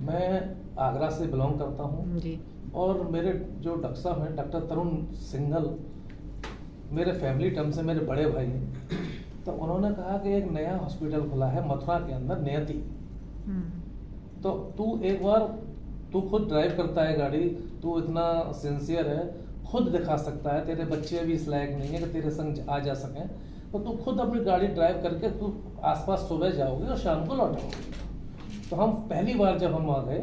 मैं आगरा से बिलोंग करता हूँ जी। और मेरे जो डॉक्टर साहब हैं, डॉक्टर तरुण सिंघल, मेरे फैमिली टर्म से मेरे बड़े भाई हैं। तो उन्होंने कहा कि एक नया हॉस्पिटल खुला है मथुरा के अंदर, नियति। तो तू एक बार, तू खुद ड्राइव करता है गाड़ी, तू इतना सिंसियर है, खुद दिखा सकता है, तेरे बच्चे भी इस लायक नहीं है कि तेरे संग आ जा सकें, तो तू खुद अपनी गाड़ी ड्राइव करके तू आसपास सुबह जाओगे और शाम को लौटोगे। तो हम पहली बार जब हम आ गए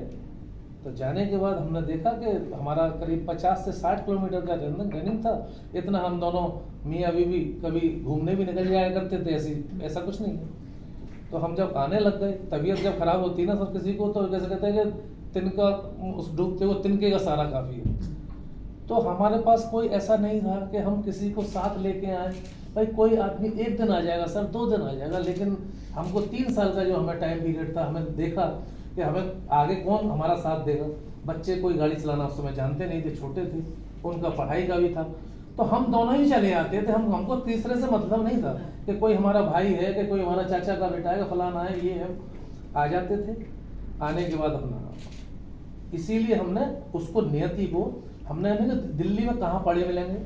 तो जाने के बाद हमने देखा कि हमारा करीब 50 से 60 किलोमीटर का रनिंग था। इतना हम दोनों मियाँ बीवी कभी घूमने भी निकल जाया करते थे, ऐसा कुछ नहीं है। तो हम जब आने लग गए, तबीयत जब खराब होती है ना सर किसी को, तो जैसे कहते हैं कि तिनका, उस डूबते हुए तिनके का सारा काफ़ी है। तो हमारे पास कोई ऐसा नहीं था कि हम किसी को साथ लेके आए। भाई कोई आदमी एक दिन आ जाएगा सर, 2 दिन आ जाएगा, लेकिन हमको 3 साल का जो हमें टाइम पीरियड था, हमें देखा कि हमें आगे कौन हमारा साथ देगा। बच्चे कोई गाड़ी चलाना उस समय जानते नहीं थे, छोटे थे, उनका पढ़ाई का भी था, तो हम दोनों ही चले आते थे। हमको तीसरे से मतलब नहीं था कि कोई हमारा भाई है, कि कोई हमारा चाचा का बेटा है, फलाना है, ये है। आ जाते थे। आने के बाद अपना, इसीलिए हमने उसको, नियति को हमने दिल्ली में कहाँ पड़े मिलेंगे,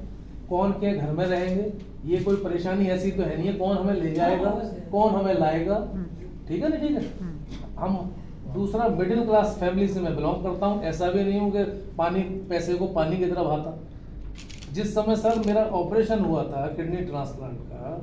कौन के घर में रहेंगे, ये कोई परेशानी ऐसी तो है नहीं है, कौन हमें ले जाएगा, कौन हमें लाएगा, ठीक है ना, ठीक है। हम दूसरा, मिडिल क्लास फैमिली से मैं बिलोंग करता हूँ। ऐसा भी नहीं हूँ कि पानी, पैसे को पानी की तरह बहाता। जिस समय सर मेरा ऑपरेशन हुआ था किडनी ट्रांसप्लांट का,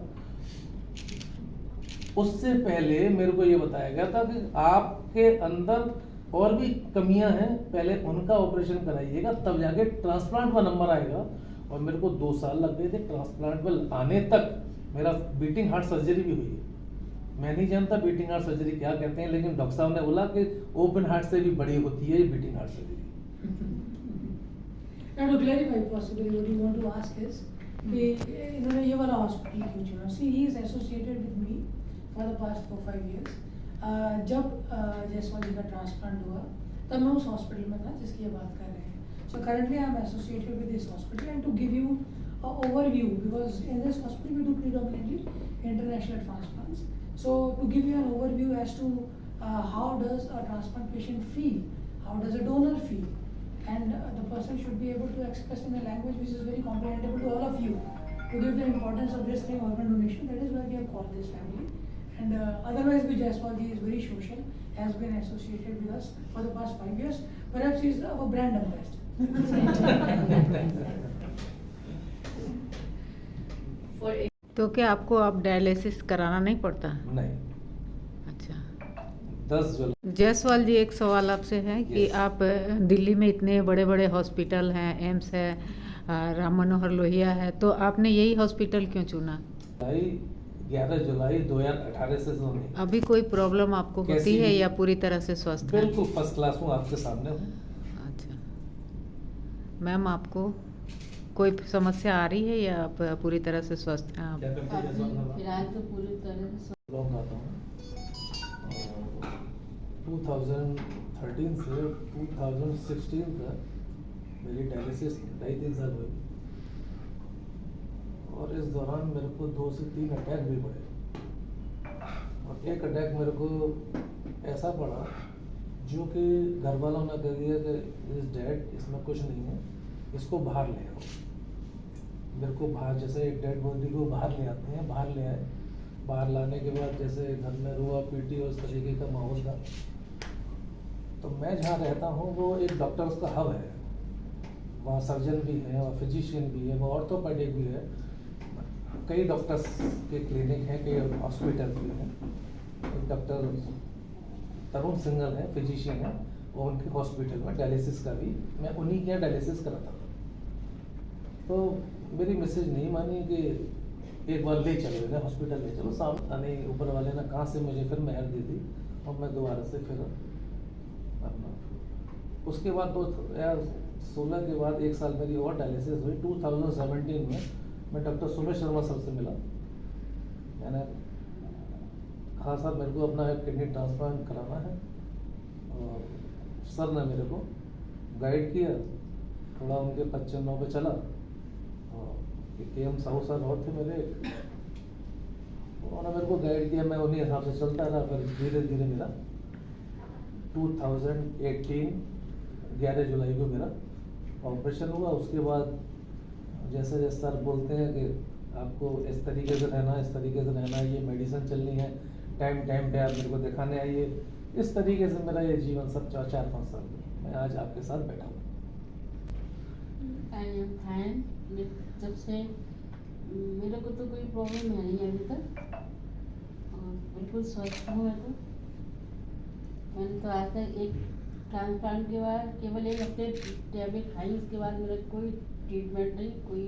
उससे पहले मेरे को ये बताया गया था कि आपके अंदर और भी कमियां हैं, पहले उनका ऑपरेशन कराइएगा, तब जाके ट्रांसप्लांट का नंबर आएगा। और मेरे को 2 साल लग गए थे ट्रांसप्लांट में आने तक। मेरा बीटिंग हार्ट सर्जरी भी हुई है। मैं नहीं जानता बीटिंग हार्ट सर्जरी क्या कहते हैं, लेकिन डॉक्टर साहब ने बोला कि ओपन हार्ट से भी बड़ी होती है ये beating heart surgery. Now to clarify possibly what you want to ask is कि इन्होंने ये वाला हॉस्पिटल क्यों चुना? See, he is associated with me for the past 4-5 years. जब जायसवाल जी का ट्रांसप्लांट हुआ तब मैं उस हॉस्पिटल में था जिसकी ये बात कर रहे हैं. So currently I am associated with this hospital, and to give you an overview, because in this hospital we do predominantly international transplants. So to give you an overview as to how does a transplant patient feel, how does a donor feel, and the person should be able to express in a language which is very comprehensible to all of you, to give the importance of this thing, organ donation. That is why we have called this family. And otherwise भी जायसवाल जी is very social, has been associated with us for the past 5 years. Perhaps he is our brand ambassador. तो क्या आपको अब dialysis कराना नहीं पड़ता? नहीं। अच्छा। 10 जुलाई। जायसवाल जी, एक सवाल आपसे है कि आप दिल्ली में इतने बड़े बड़े हॉस्पिटल हैं, एम्स है, राम मनोहर लोहिया है, तो आपने यही हॉस्पिटल क्यों चुना? 11 जुलाई 2018 से तो नहीं। अभी कोई प्रॉब्लम आपको होती है या पूरी तरह से स्वस्थ है? बिल्कुल फर्स्ट क्लास हूँ, आपके सामने हूँ। अच्छा मैम, आपको कोई समस्या आ रही है या आप पूरी तरह से स्वस्थ हैं? फिलहाल तो पूरी तरह से बिलोंग आता हूँ। 2013 से 2016 तक मेरी डायलिसिस 2.5-3 साल हुई, और इस दौरान मेरे को 2 से 3 अटैक भी पड़े। और एक अटैक मेरे को ऐसा पड़ा जो कि घर वालों ने कह दिया कि इस डेड, इसमें कुछ नहीं है, इसको बाहर ले आओ। मेरे को बाहर, जैसे एक डेड बॉडी को बाहर ले आते हैं, बाहर ले आए। बाहर लाने के बाद जैसे घर में रुआ पीटी और उस तरीके का माहौल था। तो मैं जहाँ रहता हूँ वो एक डॉक्टर्स का हब है, वहाँ सर्जन भी है, वहाँ फिजिशियन भी है, वहाँ ऑर्थोपेडिक भी है, कई डॉक्टर्स के क्लिनिक हैं, कई हॉस्पिटल भी हैं। एक डॉक्टर तरुण सिंघल है, फिजिशियन है, वो उनके हॉस्पिटल में डायलिसिस का भी, मैं उन्हीं के यहाँ डायलिसिस कराता था। तो मेरी मैसेज नहीं मानी कि एक बार ले चलो इन्हें हॉस्पिटल, ले चलो। सामने ऊपर वाले ने कहाँ से मुझे फिर मेहर दी थी, और मैं दोबारा से फिर अपना, उसके बाद 2016 के बाद 1 साल मेरी और डायलिसिस हुई। 2017 में मैं डॉक्टर सुमेश शर्मा सर से मिला। मैंने कहा सर मेरे को अपना किडनी ट्रांसप्लांट कराना है, और सर ने मेरे को गाइड किया, थोड़ा उनके पच्चनों पे चला। KM साहू सर और थे मेरे, उन्होंने मेरे को गाइड किया, मैं उन्हीं हिसाब से चलता रहा। फिर धीरे धीरे मेरा 2018 11 जुलाई को मेरा ऑपरेशन हुआ। उसके बाद जैसे जैसे सर बोलते हैं कि आपको इस तरीके से रहना, इस तरीके से रहना, ये मेडिसिन चलनी है, टाइम टाइम पे आप मेरे को दिखाने आइए, इस तरीके से मेरा ये जीवन सब 4-5 साल मैं आज आपके साथ बैठा हूँ। I am fine. जब से मेरे को तो कोई प्रॉब्लम है नहीं अभी तक, और बिल्कुल स्वस्थ हूँ मैं तो। मैंने तो आज तक एक ट्रांसप्लांट के बाद केवल 1 हफ्ते टैबलेट खाई, उसके बाद मेरा कोई ट्रीटमेंट नहीं, कोई